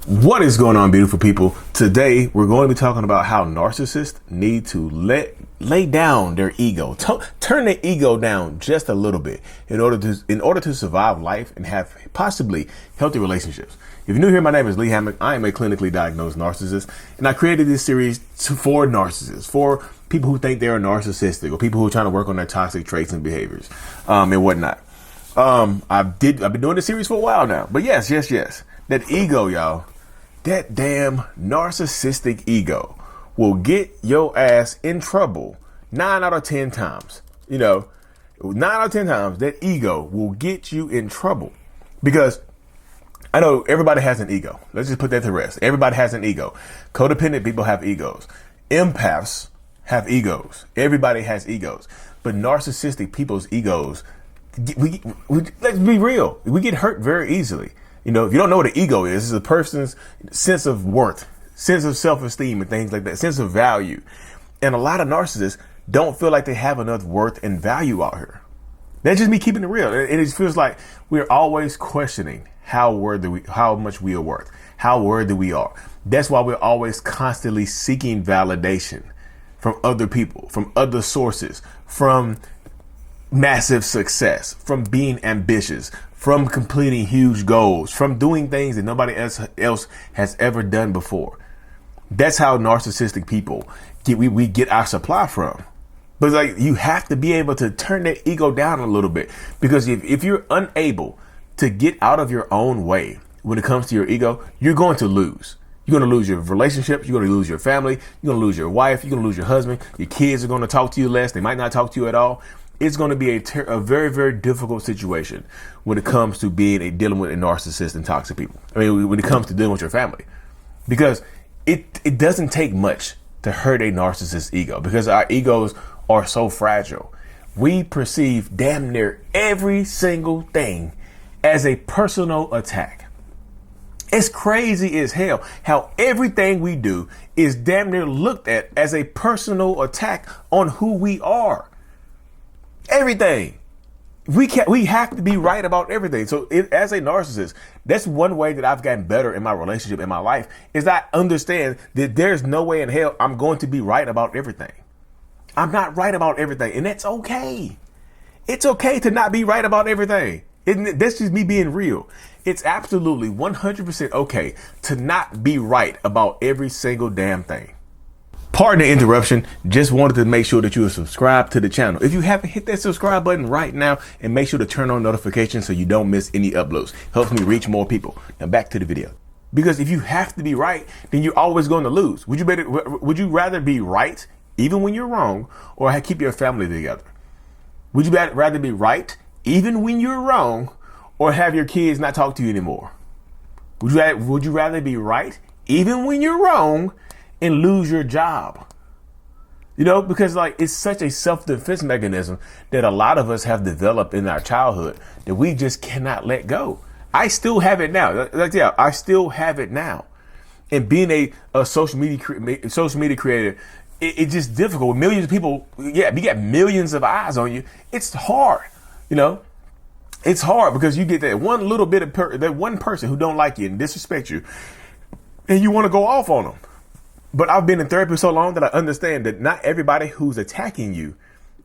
What is going on, beautiful people? Today, we're going to be talking about how narcissists need to lay down their ego, turn their ego down just a little bit in order to survive life and have possibly healthy relationships. If you're new here, my name is Lee Hammock. I am a clinically diagnosed narcissist, and I created this series for narcissists, for people who think they're narcissistic or people who are trying to work on their toxic traits and behaviors, and whatnot. I've been doing this series for a while now, but yes, that ego, y'all. That damn narcissistic ego will get your ass in trouble 9 out of 10 times. 9 out of 10 times, that ego will get you in trouble. Because I know everybody has an ego. Let's just put that to rest. Everybody has an ego. Codependent people have egos. Empaths have egos. Everybody has egos. But narcissistic people's egos, let's be real, we get hurt very easily. If you don't know what an ego is, it's a person's sense of worth, sense of self-esteem and things like that, sense of value. And a lot of narcissists don't feel like they have enough worth and value out here. That's just me keeping it real. It feels like we're always questioning how much we are worth, how worthy we are. That's why we're always constantly seeking validation from other people, from other sources, from massive success, from being ambitious, from completing huge goals, from doing things that nobody else has ever done before. That's how narcissistic people we get our supply from. But you have to be able to turn that ego down a little bit, because if you're unable to get out of your own way when it comes to your ego, you're going to lose. You're going to lose your relationships. You're going to lose your family. You're going to lose your wife. You're going to lose your husband. Your kids are going to talk to you less. They might not talk to you at all. It's going to be a very, very difficult situation when it comes to dealing with a narcissist and toxic people. When it comes to dealing with your family, because it doesn't take much to hurt a narcissist's ego, because our egos are so fragile. We perceive damn near every single thing as a personal attack. It's crazy as hell how everything we do is damn near looked at as a personal attack on who we are. Everything. We have to be right about everything. So as a narcissist, that's one way that I've gotten better in my relationship, in my life, is I understand that there's no way in hell I'm going to be right about everything. I'm not right about everything, and that's okay. It's okay to not be right about everything. That's just me being real. It's absolutely 100% okay to not be right about every single damn thing. Pardon the interruption. Just wanted to make sure that you are subscribed to the channel. If you haven't, hit that subscribe button right now and make sure to turn on notifications so you don't miss any uploads. Helps me reach more people. Now back to the video. Because if you have to be right, then you're always going to lose. Would you rather be right even when you're wrong, or keep your family together? Would you rather be right even when you're wrong, or have your kids not talk to you anymore? Would you rather be right even when you're wrong and lose your job? Because it's such a self-defense mechanism that a lot of us have developed in our childhood that we just cannot let go. I still have it now. I still have it now. And being a social media creator, it's just difficult with millions of people. Yeah, you got millions of eyes on you. It's hard. It's hard because you get that one little bit of that one person who don't like you and disrespect you, and you want to go off on them. But I've been in therapy so long that I understand that not everybody who's attacking you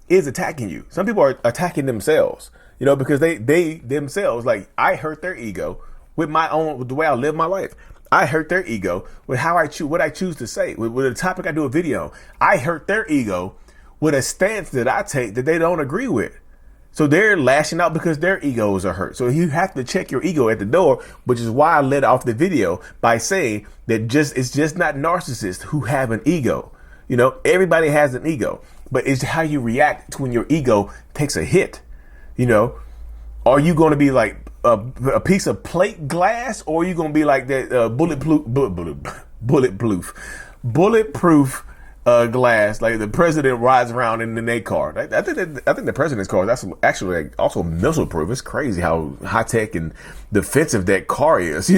is attacking you. Some people are attacking themselves, because they themselves, I hurt their ego with the way I live my life. I hurt their ego with what I choose to say, with a topic I do a video. I hurt their ego with a stance that I take that they don't agree with. So they're lashing out because their egos are hurt. So you have to check your ego at the door, which is why I led off the video by saying that it's just not narcissists who have an ego. Everybody has an ego, but it's how you react when your ego takes a hit. Are you going to be like a piece of plate glass, or are you going to be like that bulletproof glass, like the president rides around in their car? I think the president's car, that's actually also missile proof. It's crazy how high tech and defensive that car is.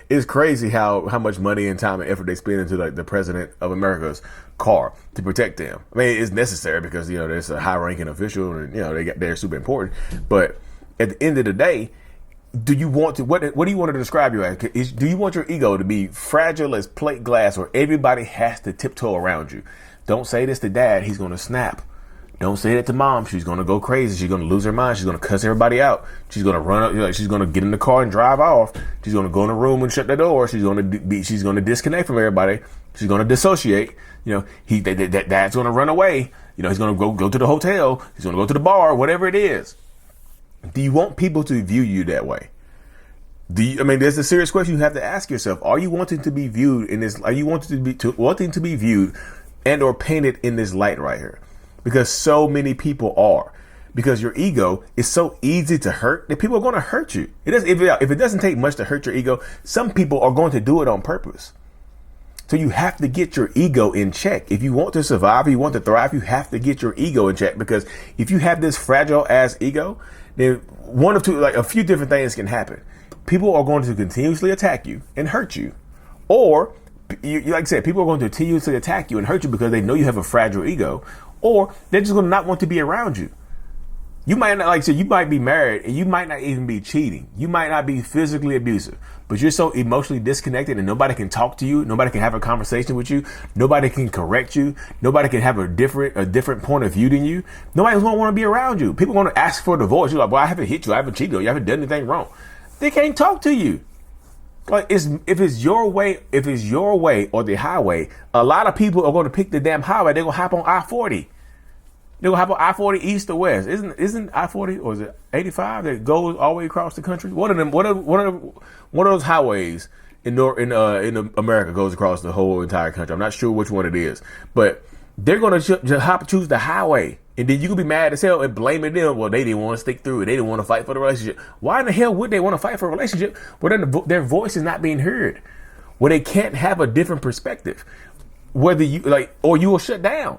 It's crazy how much money and time and effort they spend into the president of America's car to protect them. It's necessary because there's a high ranking official and they're super important. But at the end of the day, do you want to, what do you want to describe you as? Do you want your ego to be fragile as plate glass where everybody has to tiptoe around you? Don't say this to dad. He's going to snap. Don't say that to mom. She's going to go crazy. She's going to lose her mind. She's going to cuss everybody out. She's going to run up. She's going to get in the car and drive off. She's going to go in the room and shut the door. She's going to disconnect from everybody. She's going to dissociate. Dad's going to run away. He's going to go to the hotel. He's going to go to the bar, whatever it is. Do you want people to view you that way? There's a serious question you have to ask yourself. Are you wanting to be viewed in this? Are you wanting to be viewed and or painted in this light right here? Because so many people are. Because your ego is so easy to hurt that people are going to hurt you. If it doesn't take much to hurt your ego, some people are going to do it on purpose. So you have to get your ego in check. If you want to survive, if you want to thrive, you have to get your ego in check. Because if you have this fragile ass ego, then one of two, a few different things can happen. People are going to continuously attack you and hurt you. Or, like I said, people are going to continuously attack you and hurt you because they know you have a fragile ego. Or they're just going to not want to be around you. You might not, you might be married and you might not even be cheating. You might not be physically abusive, but you're so emotionally disconnected and nobody can talk to you. Nobody can have a conversation with you. Nobody can correct you. Nobody can have a different point of view than you. Nobody's going to want to be around you. People are going to ask for a divorce. You're like, well, I haven't hit you. I haven't cheated on you. I haven't done anything wrong. They can't talk to you. If it's your way or the highway, a lot of people are going to pick the damn highway. They're going to hop on I-40. They're going to hop on I-40 east or west. Isn't I-40 or is it 85 that goes all the way across the country? One of those highways in America goes across the whole entire country. I'm not sure which one it is, but they're going to choose the highway. And then you can be mad as hell and blaming them. Well, they didn't want to stick through it. They didn't want to fight for the relationship. Why in the hell would they want to fight for a relationship where their voice is not being heard? Where they can't have a different perspective. Whether you or you will shut down.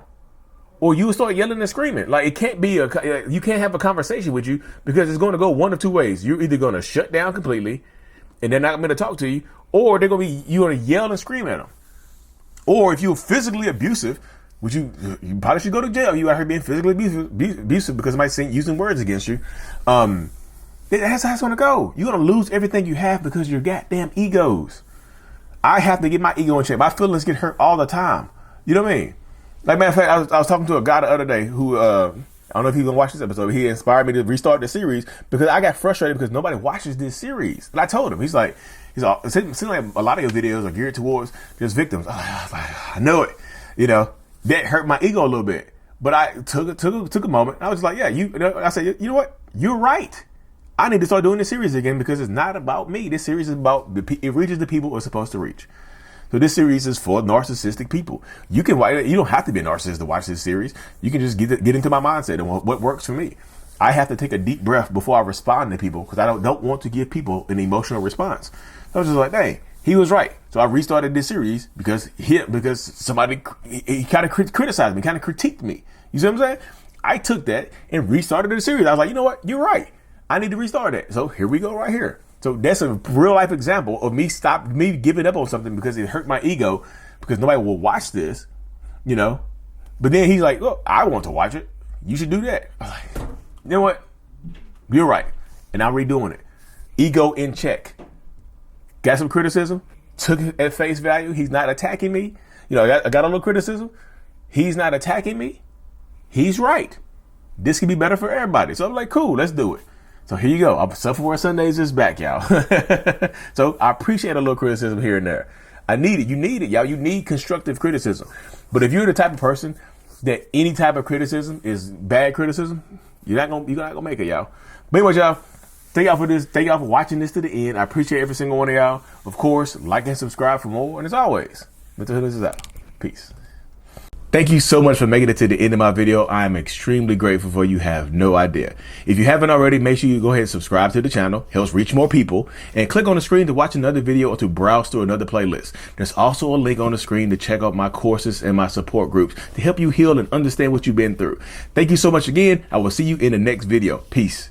Or you will start yelling and screaming. It can't be you can't have a conversation with you because it's going to go one of two ways. You're either going to shut down completely and they're not going to talk to you, or you're going to yell and scream at them. Or if you're physically abusive, which you probably should go to jail. You out here being physically abusive because somebody's using words against you. That's how it's going to go. You're going to lose everything you have because of your goddamn egos. I have to get my ego in check. My feelings get hurt all the time. You know what I mean? Matter of fact, I was talking to a guy the other day who, I don't know if he's going to watch this episode, but he inspired me to restart the series because I got frustrated because nobody watches this series. And I told him, it seems like a lot of your videos are geared towards just victims. I know it, that hurt my ego a little bit. But I took a moment. I was like, I said, you know what? You're right. I need to start doing this series again because it's not about me. This series is about it reaches the people it's supposed to reach. So this series is for narcissistic people. You don't have to be a narcissist to watch this series. You can just get into my mindset and what works for me. I have to take a deep breath before I respond to people because I don't want to give people an emotional response. So I was just like, dang, he was right. So I restarted this series because somebody he kind of criticized me, kind of critiqued me. You see what I'm saying? I took that and restarted the series. I was like, you know what? You're right. I need to restart it. So here we go right here. So that's a real life example of me giving up on something because it hurt my ego because nobody will watch this, But then he's like, look, I want to watch it. You should do that. I'm like, you know what? You're right. And I'm redoing it. Ego in check. Got some criticism. Took it at face value. He's not attacking me. I got a little criticism. He's not attacking me. He's right. This can be better for everybody. So I'm like, cool, let's do it. So here you go. Self-Aware Sundays is back, y'all. So I appreciate a little criticism here and there. I need it. You need it, y'all. You need constructive criticism. But if you're the type of person that any type of criticism is bad criticism, you're not gonna make it, y'all. But anyway, y'all, thank y'all for this. Thank y'all for watching this to the end. I appreciate every single one of y'all. Of course, like and subscribe for more. And as always, Mental Healness is out. Peace. Thank you so much for making it to the end of my video. I am extremely grateful for you. Have no idea. If you haven't already, make sure you go ahead and subscribe to the channel. Helps reach more people. And click on the screen to watch another video or to browse through another playlist. There's also a link on the screen to check out my courses and my support groups to help you heal and understand what you've been through. Thank you so much again. I will see you in the next video. Peace.